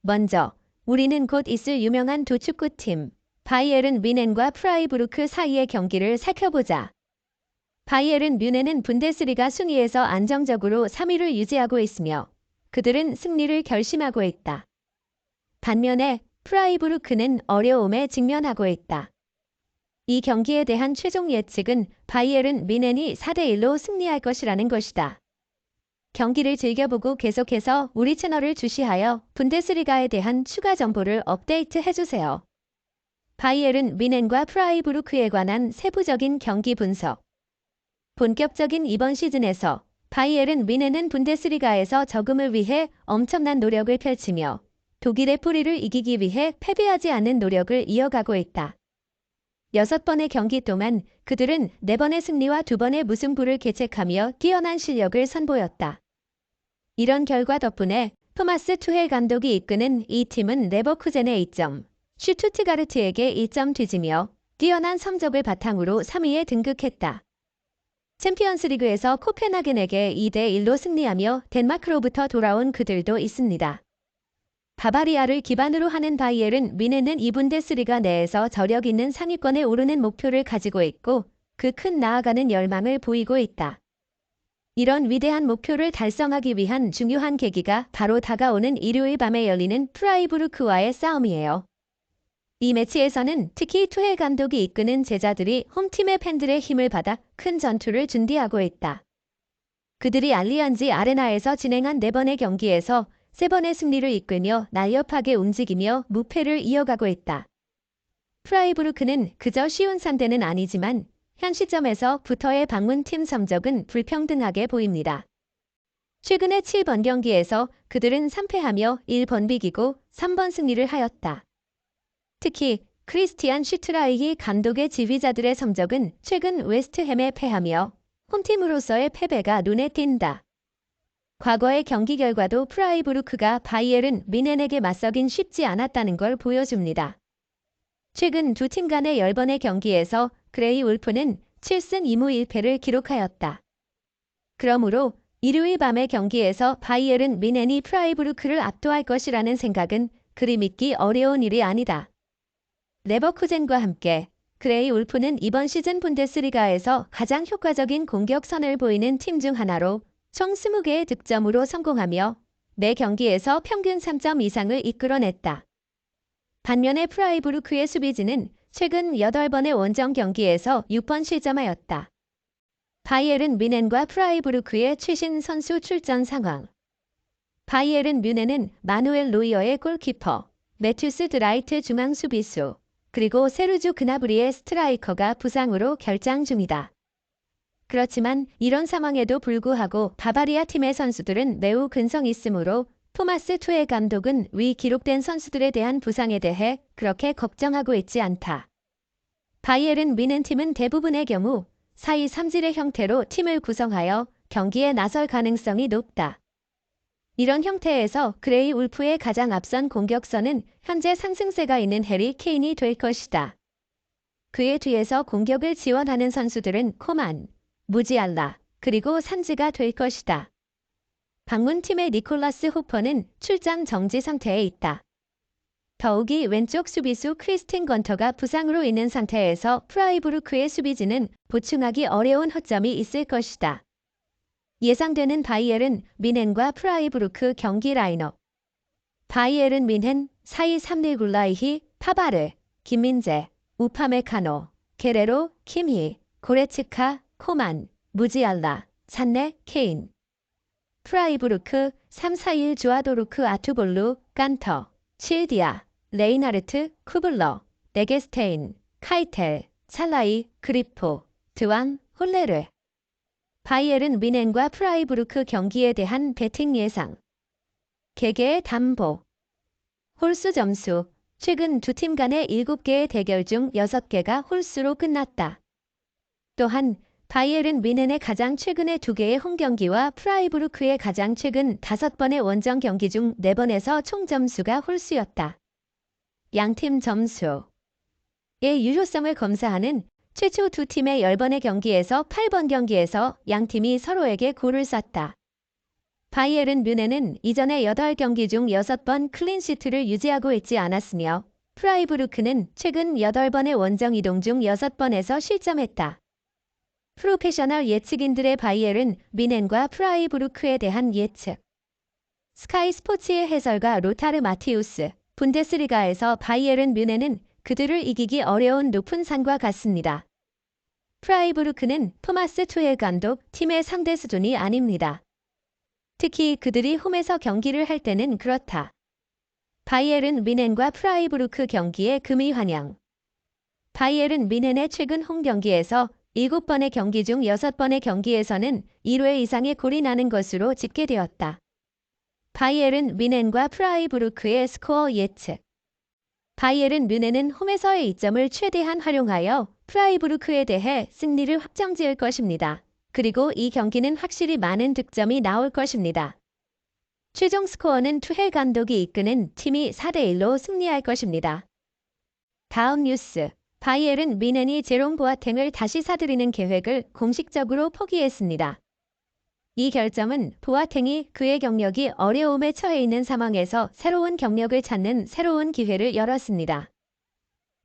먼저 우리는 곧 있을 유명한 두 축구팀 바이에른 뮌헨과 프라이부르크 사이의 경기를 살펴보자. 바이에른 뮌헨은 분데스리가 순위에서 안정적으로 3위를 유지하고 있으며 그들은 승리를 결심하고 있다. 반면에 프라이부르크는 어려움에 직면하고 있다. 이 경기에 대한 최종 예측은 바이에른 뮌헨이 4대1로 승리할 것이라는 것이다. 경기를 즐겨보고 계속해서 우리 채널을 주시하여 분데스리가에 대한 추가 정보를 업데이트해주세요. 바이에른 뮌헨과 프라이부르크에 관한 세부적인 경기 분석. 본격적인 이번 시즌에서 바이에른 뮌헨은 분데스리가에서 적응을 위해 엄청난 노력을 펼치며 독일의 프리를 이기기 위해 패배하지 않는 노력을 이어가고 있다. 6번의 경기 동안 그들은 4번의 승리와 2번의 무승부를 개책하며 뛰어난 실력을 선보였다. 이런 결과 덕분에 토마스 투헬 감독이 이끄는 이 팀은 레버쿠젠의 2점, 슈투트가르트에게 1점 뒤지며 뛰어난 성적을 바탕으로 3위에 등극했다. 챔피언스리그에서 코펜하겐에게 2대1로 승리하며 덴마크로부터 돌아온 그들도 있습니다. 바바리아를 기반으로 하는 바이에른 뮌헨은 이 분데스리가 내에서 저력 있는 상위권에 오르는 목표를 가지고 있고 그 큰 나아가는 열망을 보이고 있다. 이런 위대한 목표를 달성하기 위한 중요한 계기가 바로 다가오는 일요일 밤에 열리는 프라이부르크와의 싸움이에요. 이 매치에서는 특히 투헬 감독이 이끄는 제자들이 홈팀의 팬들의 힘을 받아 큰 전투를 준비하고 있다. 그들이 알리안지 아레나에서 진행한 4번의 경기에서 3번의 승리를 이끌며 날렵하게 움직이며 무패를 이어가고 있다. 프라이부르크는 그저 쉬운 상대는 아니지만 현 시점에서부터의 방문팀 성적은 불평등하게 보입니다. 최근의 7번 경기에서 그들은 3패하며 1번 비기고 3번 승리를 하였다. 특히 크리스티안 슈트라이히 감독의 지휘자들의 성적은 최근 웨스트햄에 패하며 홈팀으로서의 패배가 눈에 띈다. 과거의 경기 결과도 프라이부르크가 바이에른 뮌헨에게 맞서긴 쉽지 않았다는 걸 보여줍니다. 최근 두 팀 간의 10번의 경기에서 그레이 울프는 7승 2무 1패를 기록하였다. 그러므로 일요일 밤의 경기에서 바이에른 뮌헨이 프라이부르크를 압도할 것이라는 생각은 그리 믿기 어려운 일이 아니다. 레버쿠젠과 함께 그레이 울프는 이번 시즌 분데스리가에서 가장 효과적인 공격선을 보이는 팀 중 하나로 총 20개의 득점으로 성공하며 매 경기에서 평균 3점 이상을 이끌어냈다. 반면에 프라이부르크의 수비진은 최근 8번의 원정 경기에서 6번 실점하였다. 바이에른 뮌헨과 프라이부르크의 최신 선수 출전 상황. 바이에른 뮌헨은 마누엘 노이어의 골키퍼, 매튜스 드라이트 중앙 수비수, 그리고 세르주 그나브리의 스트라이커가 부상으로 결장 중이다. 그렇지만 이런 상황에도 불구하고 바바리아 팀의 선수들은 매우 근성 있으므로 토마스 투헬 감독은 위 기록된 선수들에 대한 부상에 대해 그렇게 걱정하고 있지 않다. 바이에른 뮌헨 팀은 대부분의 경우 4-2-3-1의 형태로 팀을 구성하여 경기에 나설 가능성이 높다. 이런 형태에서 그레이 울프의 가장 앞선 공격선은 현재 상승세가 있는 해리 케인이 될 것이다. 그의 뒤에서 공격을 지원하는 선수들은 코만, 무지알라, 그리고 산지가 될 것이다. 방문팀의 니콜라스 호퍼는 출장 정지 상태에 있다. 더욱이 왼쪽 수비수 크리스틴 건터가 부상으로 있는 상태에서 프라이부르크의 수비진은 보충하기 어려운 허점이 있을 것이다. 예상되는 바이에른 뮌헨과 프라이부르크 경기 라인업. 바이에른 뮌헨, 4-2-3-1 굴라이히, 파바르, 김민재, 우파메카노, 게레로, 킴히, 고레츠카, 코만, 무지알라, 산네, 케인. 프라이부르크, 3-4-1 주아도르크 아투볼루, 깐터, 칠디아, 레이나르트, 쿠블러, 네게스테인, 카이텔, 살라이, 그리포, 드왕, 홀레르. 바이에른 뮌헨과 프라이부르크 경기에 대한 배팅 예상. 개개의 담보. 홀수 점수. 최근 두 팀 간의 7개의 대결 중 6개가 홀수로 끝났다. 또한 바이에른 뮌헨의 가장 최근의 2개의 홈경기와 프라이부르크의 가장 최근 5번의 원정 경기 중 4번에서 총 점수가 홀수였다. 양팀 점수의 유효성을 검사하는 최초 두 팀의 10번의 경기에서 8번 경기에서 양 팀이 서로에게 골을 쐈다. 바이에른 뮌헨은 이전의 8경기 중 6번 클린시트를 유지하고 있지 않았으며 프라이부르크는 최근 8번의 원정 이동 중 6번에서 실점했다. 프로페셔널 예측인들의 바이에른 뮌헨과 프라이부르크에 대한 예측. 스카이 스포츠의 해설가 로타르 마티우스, 분데스리가에서 바이에른 뮌헨은 그들을 이기기 어려운 높은 산과 같습니다. 프라이부르크는 토마스 투헬 감독 팀의 상대 수준이 아닙니다. 특히 그들이 홈에서 경기를 할 때는 그렇다. 바이에른 뮌헨과 프라이부르크 경기의 금이 환영. 바이에른 뮌헨의 최근 홈 경기에서 7번의 경기 중 6번의 경기에서는 1회 이상의 골이 나는 것으로 집계되었다. 바이에른 뮌헨과 프라이부르크의 스코어 예측. 바이에른 뮌헨은 홈에서의 이점을 최대한 활용하여 프라이부르크에 대해 승리를 확정지을 것입니다. 그리고 이 경기는 확실히 많은 득점이 나올 것입니다. 최종 스코어는 투헬 감독이 이끄는 팀이 4대1로 승리할 것입니다. 다음 뉴스. 바이에른 뮌헨이 제롬 보아탱을 다시 사들이는 계획을 공식적으로 포기했습니다. 이 결정은 보아탱이 그의 경력이 어려움에 처해 있는 상황에서 새로운 경력을 찾는 새로운 기회를 열었습니다.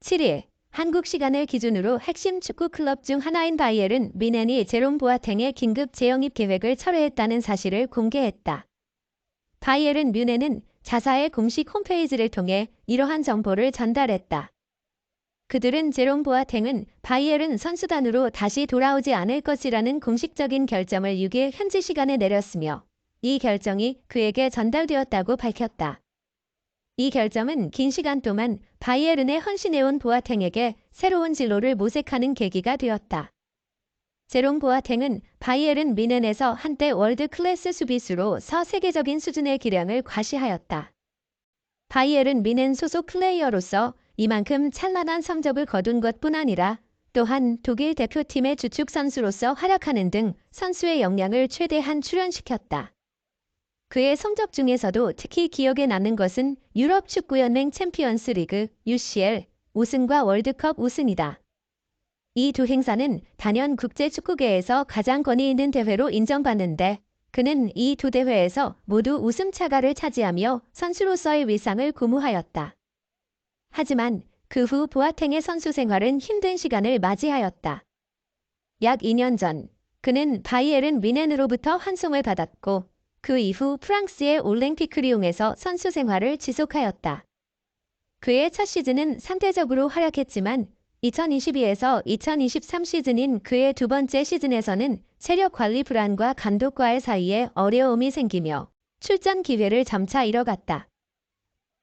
7일, 한국 시간을 기준으로 핵심 축구 클럽 중 하나인 바이에른 뮌헨이 제롬 보아탱의 긴급 재영입 계획을 철회했다는 사실을 공개했다. 바이에른 뮌헨은 자사의 공식 홈페이지를 통해 이러한 정보를 전달했다. 그들은 제롬 보아탱은 바이에른 선수단으로 다시 돌아오지 않을 것이라는 공식적인 결정을 6일 현지 시간에 내렸으며 이 결정이 그에게 전달되었다고 밝혔다. 이 결정은 긴 시간 동안 바이에른에 헌신해온 보아탱에게 새로운 진로를 모색하는 계기가 되었다. 제롬 보아탱은 바이에른 뮌헨에서 한때 월드 클래스 수비수로서 세계적인 수준의 기량을 과시하였다. 바이에른 뮌헨 소속 플레이어로서 이만큼 찬란한 성적을 거둔 것뿐 아니라 또한 독일 대표팀의 주축 선수로서 활약하는 등 선수의 역량을 최대한 출현시켰다. 그의 성적 중에서도 특히 기억에 남는 것은 유럽 축구연맹 챔피언스 리그 UCL 우승과 월드컵 우승이다. 이 두 행사는 단연 국제축구계에서 가장 권위 있는 대회로 인정받는데 그는 이 두 대회에서 모두 우승 차가를 차지하며 선수로서의 위상을 고무하였다. 하지만 그 후 보아탱의 선수 생활은 힘든 시간을 맞이하였다. 약 2년 전 그는 바이에른 뮌헨으로부터 환송을 받았고 그 이후 프랑스의 올랭피크 리옹에서 선수 생활을 지속하였다. 그의 첫 시즌은 상대적으로 활약했지만 2022에서 2023 시즌인 그의 두 번째 시즌에서는 체력 관리 불안과 감독과의 사이에 어려움이 생기며 출전 기회를 점차 잃어갔다.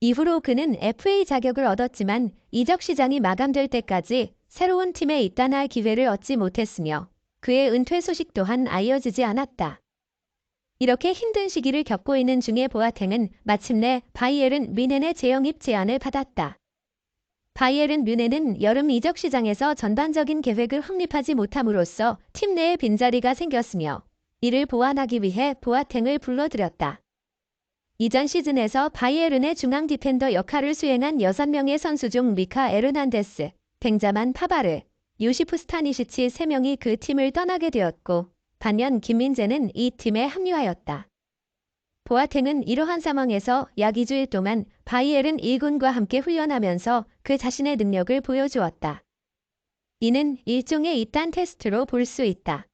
이후로 그는 FA 자격을 얻었지만 이적 시장이 마감될 때까지 새로운 팀에 입단할 기회를 얻지 못했으며 그의 은퇴 소식 또한 알려지지 않았다. 이렇게 힘든 시기를 겪고 있는 중에 보아탱은 마침내 바이에른 뮌헨의 재영입 제안을 받았다. 바이에른 뮌헨은 여름 이적 시장에서 전반적인 계획을 확립하지 못함으로써 팀 내에 빈자리가 생겼으며 이를 보완하기 위해 보아탱을 불러들였다. 이전 시즌에서 바이에른의 중앙 디펜더 역할을 수행한 6명의 선수 중 미카 에르난데스, 벤자만 파바르, 요시프 스타니시치 3명이 그 팀을 떠나게 되었고 반면 김민재는 이 팀에 합류하였다. 보아탱은 이러한 상황에서 약 2주일 동안 바이에른 1군과 함께 훈련하면서 그 자신의 능력을 보여주었다. 이는 일종의 입단 테스트로 볼 수 있다.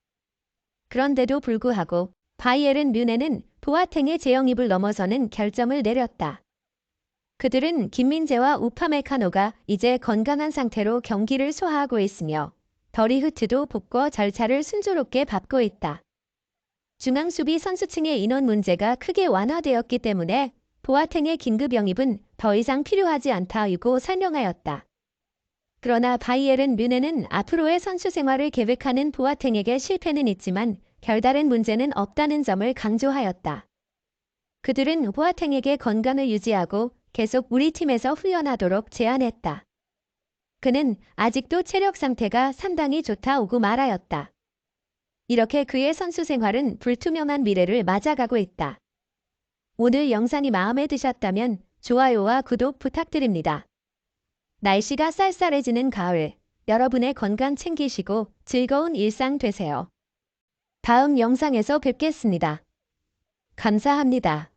그런데도 불구하고 바이에른 뮌헨은 보아탱의 재영입을 넘어서는 결정을 내렸다. 그들은 김민재와 우파메카노가 이제 건강한 상태로 경기를 소화하고 있으며 더리흐트도 복구 절차를 순조롭게 밟고 있다. 중앙수비 선수층의 인원 문제가 크게 완화되었기 때문에 보아탱의 긴급 영입은 더 이상 필요하지 않다고 설명하였다. 그러나 바이에른 뮌헨은 앞으로의 선수 생활을 계획하는 보아탱에게 실패는 있지만 별다른 문제는 없다는 점을 강조하였다. 그들은 보아탱에게 건강을 유지하고 계속 우리 팀에서 훈련하도록 제안했다. 그는 아직도 체력 상태가 상당히 좋다고 말하였다. 이렇게 그의 선수 생활은 불투명한 미래를 맞아가고 있다. 오늘 영상이 마음에 드셨다면 좋아요와 구독 부탁드립니다. 날씨가 쌀쌀해지는 가을, 여러분의 건강 챙기시고 즐거운 일상 되세요. 다음 영상에서 뵙겠습니다. 감사합니다.